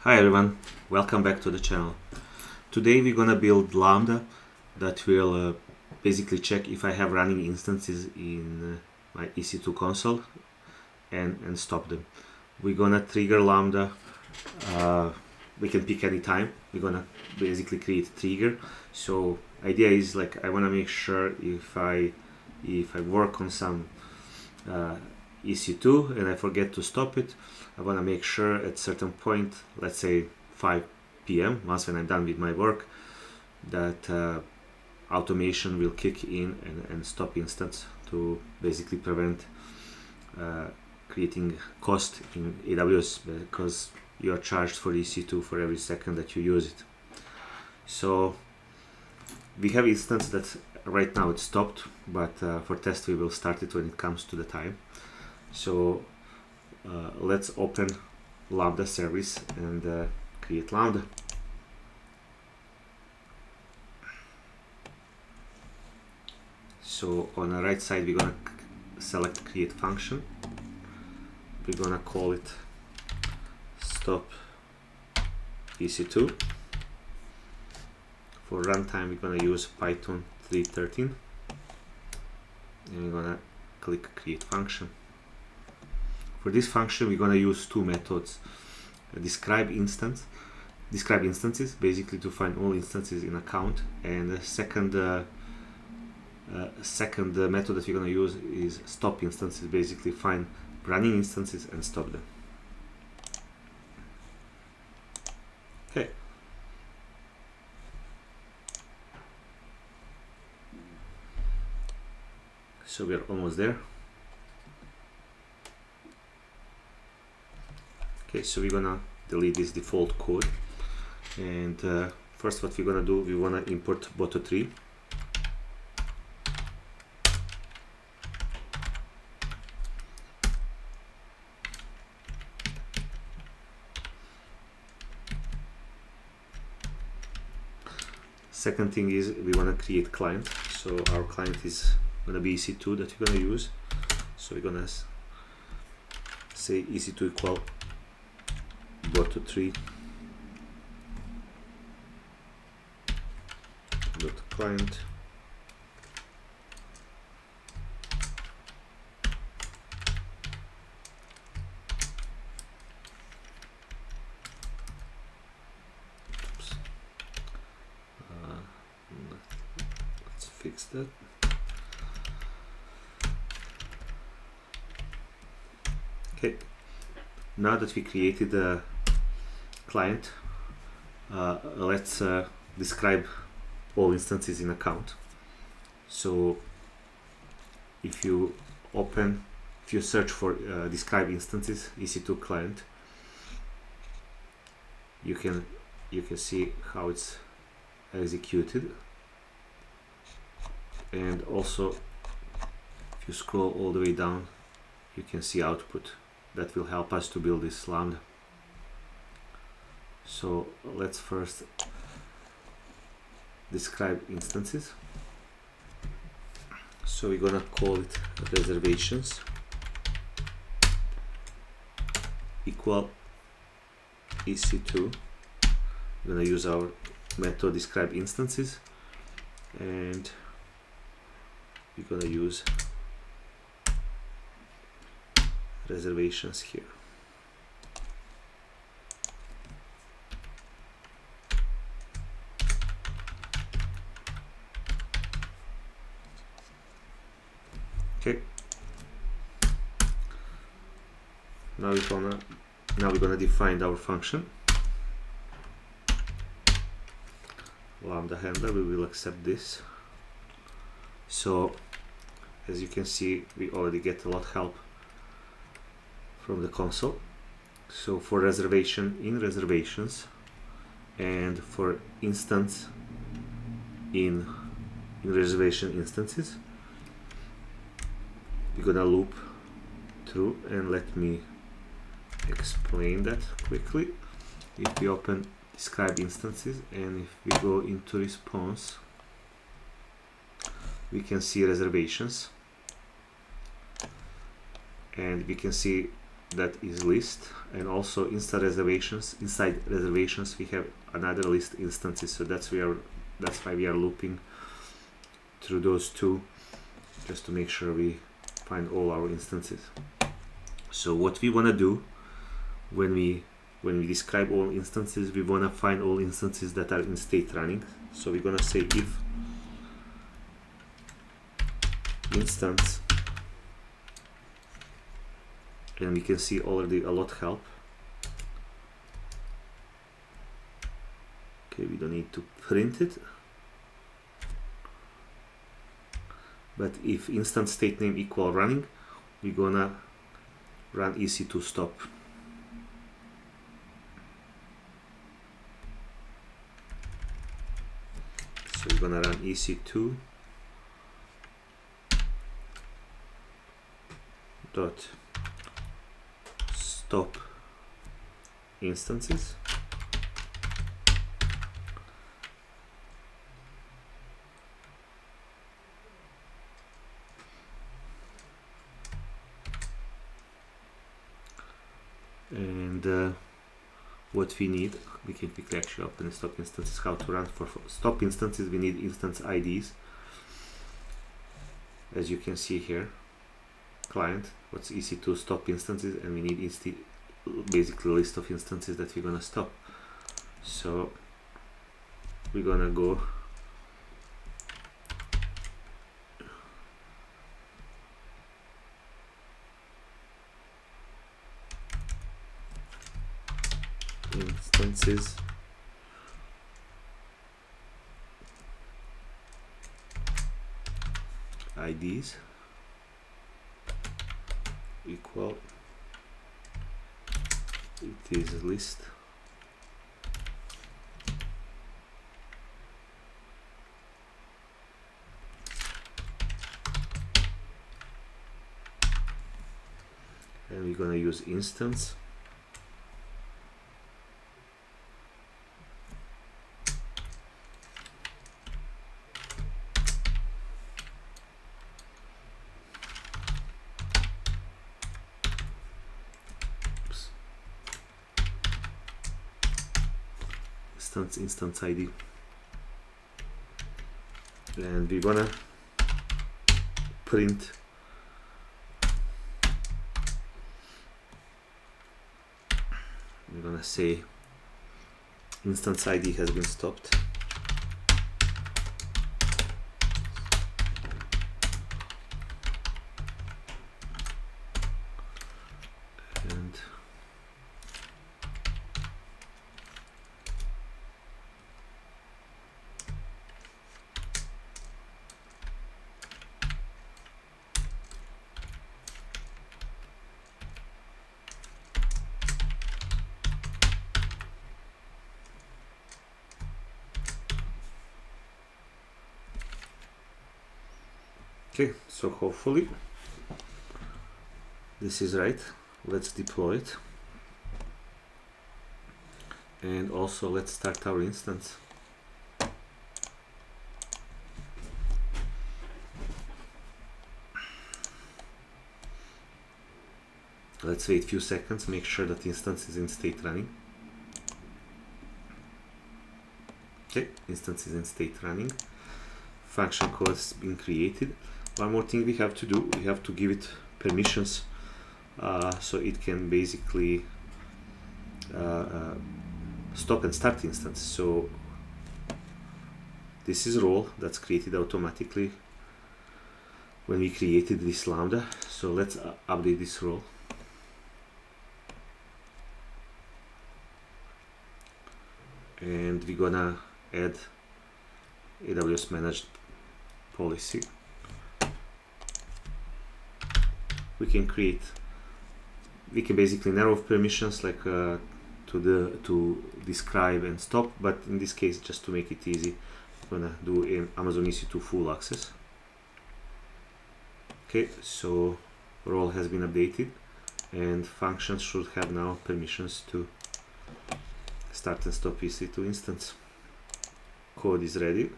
Hi everyone, welcome back to the channel. Today we're gonna build Lambda that will basically check if I have running instances in my EC2 console and stop them. We're gonna trigger Lambda. We can pick any time. We're gonna basically create a trigger. So idea is like I wanna make sure if I work on some EC2 and I forget to stop it, I want to make sure at certain point, let's say 5 p.m. once when I'm done with my work, that automation will kick in and stop instance to basically prevent creating cost in AWS, because you are charged for EC2 for every second that you use it. So we have instance that right now it's stopped, but for test we will start it when it comes to the time. So let's open Lambda service and create Lambda. So on the right side we're gonna select create function. We're gonna call it stop EC2. For runtime we're gonna use Python 3.13 and we're gonna click create function. For this function we're gonna use two methods: describe instances basically to find all instances in account, and the second method that we're gonna use is stop instances, basically find running instances and stop them. Okay. So we're almost there. Okay, so we're gonna delete this default code, and first what we're gonna do, we wanna import Boto3. Second thing is we wanna create client, so our client is gonna be EC2 that we're gonna use. So we're gonna say EC2 equal Boto3 dot client. Let's fix that. Okay, now that we created a client, let's describe all instances in account. So if you search for describe instances EC2 client, you can see how it's executed, and also if you scroll all the way down you can see output that will help us to build this Lambda. So let's first describe instances. So we're gonna call it reservations equal EC2. We're gonna use our method describe instances, and we're gonna use reservations here. Okay. Now we're gonna define our function. Lambda handler, we will accept this. So as you can see, we already get a lot of help from the console. So for reservation in reservations, and for instance in reservation instances, we're gonna loop through, and let me explain that quickly. If we open describe instances and if we go into response, we can see reservations, and we can see that is list, and also inside reservations we have another list instances. So that's why we are looping through those two, just to make sure we find all our instances. So what we want to do when we describe all instances, we want to find all instances that are in state running. So we're going to say if instance, and we can see already a lot help. Okay, we don't need to print it. But if instance state name equal running, we're gonna run EC2 stop. So we're gonna run EC2 dot stop instances. And what we need, we can quickly actually open the stop instances. How to run for stop instances, we need instance IDs. As you can see here, client, what's EC2 stop instances, and we need basically a list of instances that we're gonna stop. So we're gonna go instances IDs equal, it is a list and we're gonna use instance instance ID, and we're gonna print we're gonna say instance ID has been stopped, and okay, so hopefully this is right. Let's deploy it, and also let's start our instance. Let's wait a few seconds, make sure that instance is in state running. Okay, instance is in state running. Function code has been created. One more thing we have to do, we have to give it permissions so it can basically stop and start instance. So this is role that's created automatically when we created this Lambda. So let's update this role. And we're gonna add AWS managed policy. We can basically narrow permissions like to describe and stop, but in this case, just to make it easy, I'm gonna do an Amazon EC2 full access. Okay, so role has been updated, and functions should have now permissions to start and stop EC2 instance. Code is ready.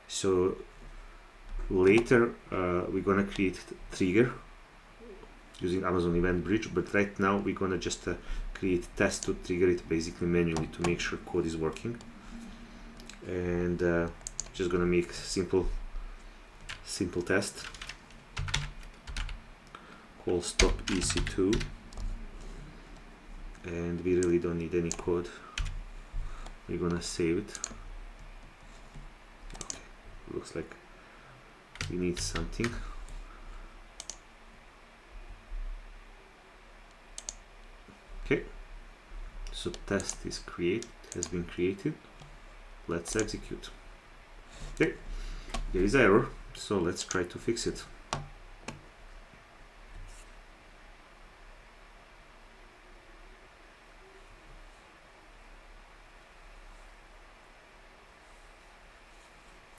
So later we're gonna create trigger using Amazon EventBridge, but right now we're gonna just create test to trigger it basically manually to make sure code is working. And just gonna make simple test. Call stop EC2, and we really don't need any code. We're gonna save it. Okay. Looks like we need something. Okay, so test is has been created. Let's execute. Okay, there is error, so let's try to fix it.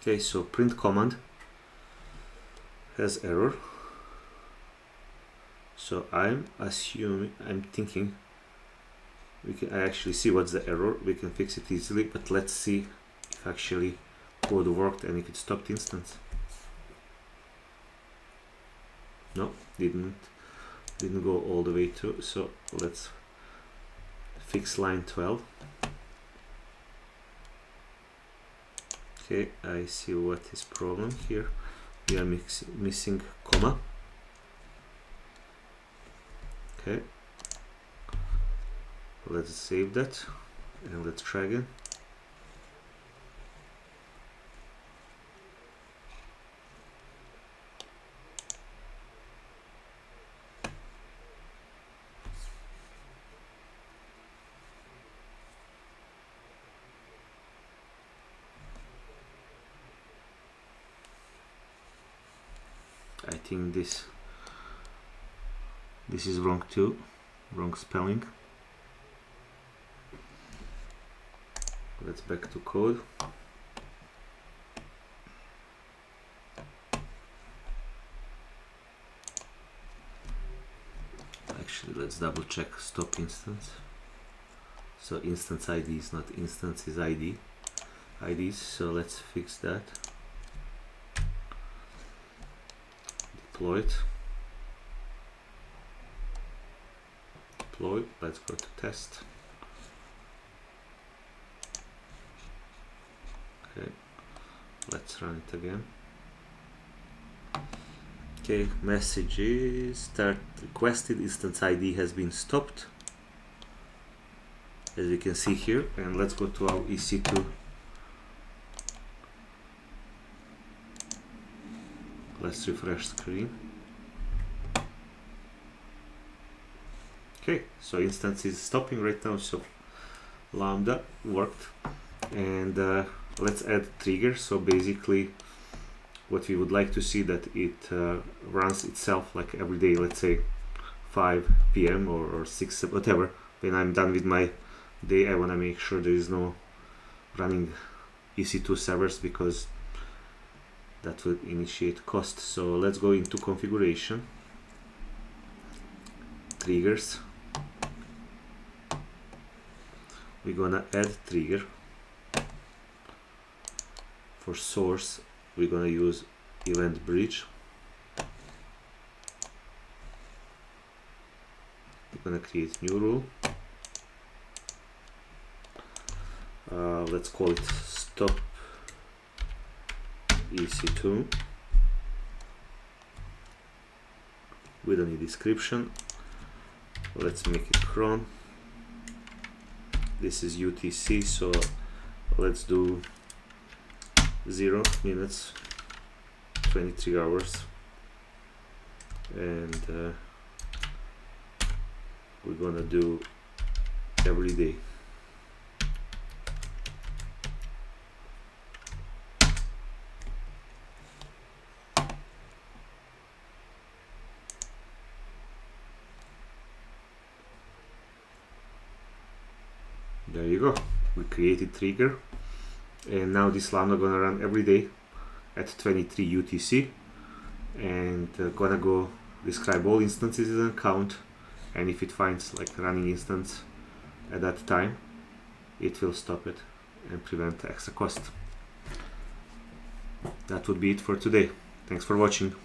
Okay, so print command has error. So I'm thinking I actually see what's the error. We can fix it easily, but let's see if actually code worked and if it stopped instance. No, didn't go all the way through. So let's fix line 12. Okay, I see what is problem here. We are missing comma. Okay, let's save that and let's try again. I think this is wrong too, wrong spelling. Let's back to code. Actually, let's double check stop instance. So instance ID is not instance, is IDs. So let's fix that. Deploy it. Let's go to test. Okay, let's run it again. Okay, message is start requested, instance ID has been stopped, as you can see here. And let's go to our EC2. Let's refresh screen. Okay, so instance is stopping right now, so Lambda worked. And let's add trigger. So basically what we would like to see that it runs itself like every day, let's say 5 p.m. or 6, whatever. When I'm done with my day, I want to make sure there is no running EC2 servers, because that will initiate cost. So let's go into configuration, triggers. We're gonna add trigger. For source, we're gonna use EventBridge. We're gonna create new rule. Let's call it stop EC2 with any description. Let's make it cron. This is UTC, so let's do 0 minutes 23 hours, and we're gonna do every day. There you go, we created trigger, and now this Lambda gonna run every day at 23 UTC, and gonna go describe all instances and count, and if it finds like running instance at that time, it will stop it and prevent extra cost. That would be it for today. Thanks for watching.